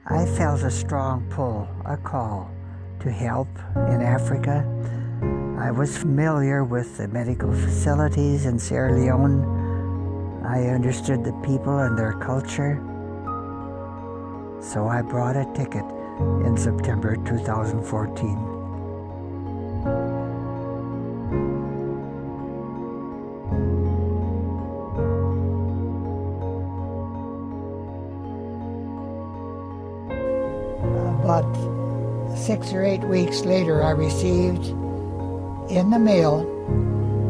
I felt a strong pull, a call to help in Africa. I was familiar with the medical facilities in Sierra Leone. I understood the people and their culture. So I bought a ticket in September 2014. About 6 or 8 weeks later, I received in the mail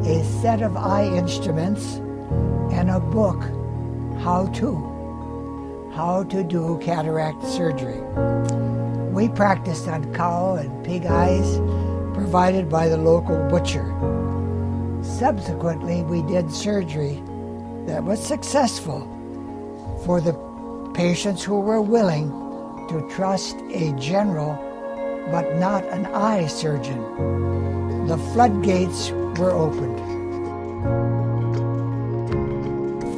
a set of eye instruments and a book, How to do cataract surgery. We practiced on cow and pig eyes provided by the local butcher. Subsequently, we did surgery that was successful for the patients who were willing to trust a general but not an eye surgeon. The floodgates were opened.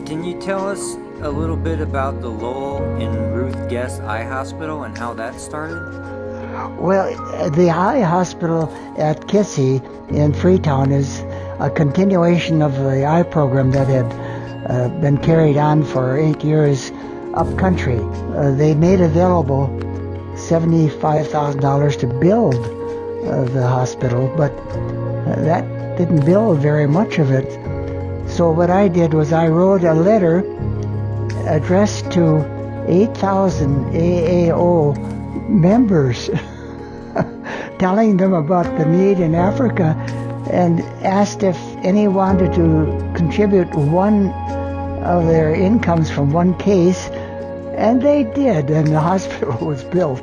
Can you tell us a little bit about the Lowell and Ruth Gess Eye Hospital and how that started? Well, the eye hospital at Kissy in Freetown is a continuation of the eye program that had been carried on for 8 years up country. They made available $75,000 to build the hospital, but that didn't build very much of it. So what I did was I wrote a letter addressed to 8,000 AAO members telling them about the need in Africa and asked if any wanted to contribute one of their incomes from one case, and they did, and the hospital was built.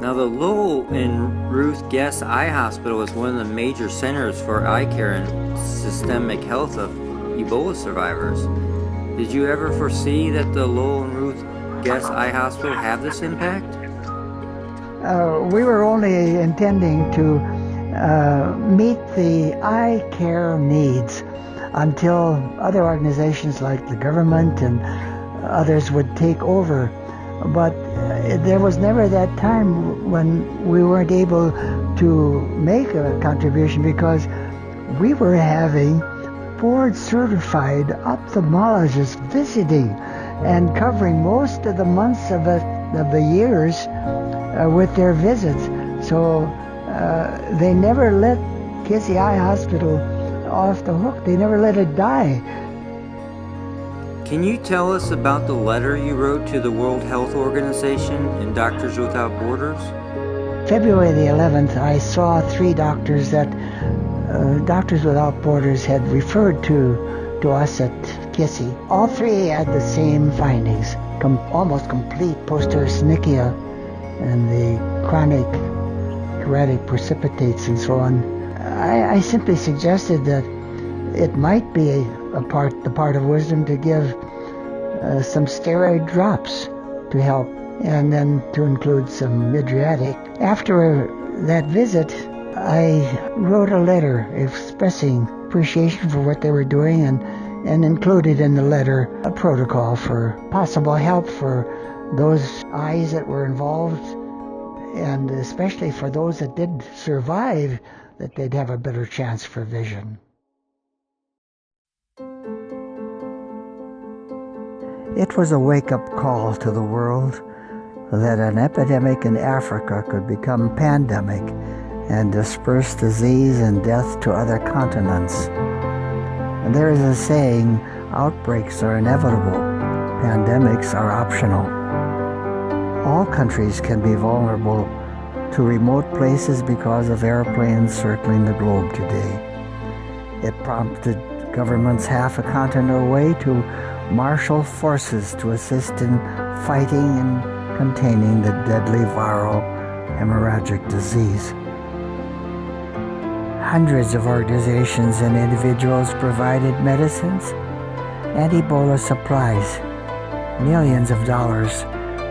Now, the Lowell and Ruth Gess Eye Hospital is one of the major centers for eye care and systemic health of Ebola survivors. Did you ever foresee that the Lowell and Ruth Gess Eye Hospital have this impact? We were only intending to meet the eye care needs until other organizations like the government and others would take over. But there was never that time when we weren't able to make a contribution because we were having board-certified ophthalmologists visiting and covering most of the months of the years with their visits. So they never let Kissy Eye Hospital off the hook. They never let it die. Can you tell us about the letter you wrote to the World Health Organization and Doctors Without Borders? February the 11th, I saw 3 doctors that Doctors Without Borders had referred to us at Kissy. All 3 had the same findings, almost complete posterior synechia and the chronic erratic precipitates and so on. I simply suggested that it might be the part of wisdom to give some steroid drops to help, and then to include some Midriatic. After that visit, I wrote a letter expressing appreciation for what they were doing and included in the letter a protocol for possible help for those eyes that were involved, and especially for those that did survive, that they'd have a better chance for vision. It was a wake-up call to the world that an epidemic in Africa could become pandemic and disperse disease and death to other continents. And there is a saying, outbreaks are inevitable, pandemics are optional. All countries can be vulnerable to remote places because of airplanes circling the globe today. It prompted governments half a continent away to marshal forces to assist in fighting and containing the deadly viral hemorrhagic disease. Hundreds of organizations and individuals provided medicines and Ebola supplies. Millions of dollars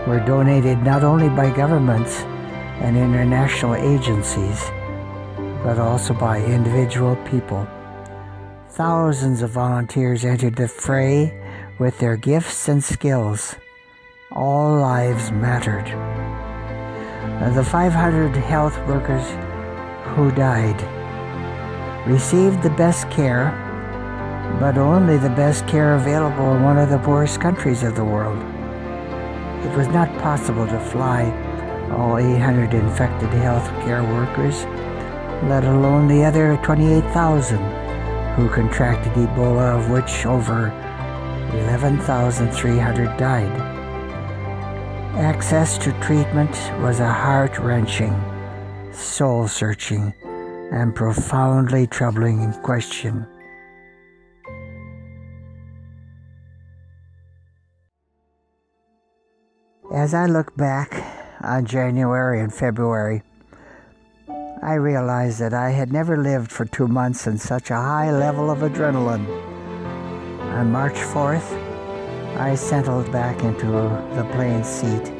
were donated not only by governments and international agencies, but also by individual people. Thousands of volunteers entered the fray with their gifts and skills. All lives mattered. The 500 health workers who died received the best care, but only the best care available in one of the poorest countries of the world. It was not possible to fly all 800 infected healthcare workers, let alone the other 28,000 who contracted Ebola, of which over 11,300 died. Access to treatment was a heart-wrenching, soul-searching, and profoundly troubling question. As I look back on January and February, I realized that I had never lived for 2 months in such a high level of adrenaline. On March 4th, I settled back into the plane seat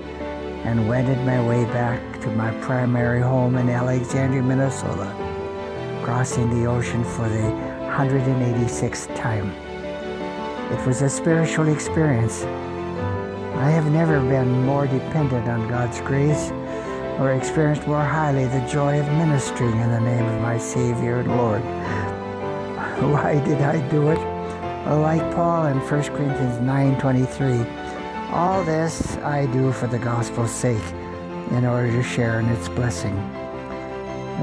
and wended my way back to my primary home in Alexandria, Minnesota, crossing the ocean for the 186th time. It was a spiritual experience. I have never been more dependent on God's grace or experienced more highly the joy of ministering in the name of my Savior and Lord. Why did I do it? Well, like Paul in 1 Corinthians 9:23, all this I do for the gospel's sake, in order to share in its blessing.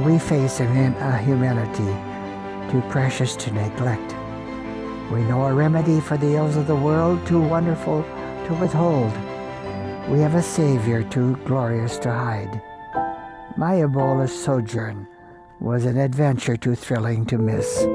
We face a humanity too precious to neglect. We know a remedy for the ills of the world too wonderful to withhold. We have a Savior too glorious to hide. My Ebola sojourn was an adventure too thrilling to miss.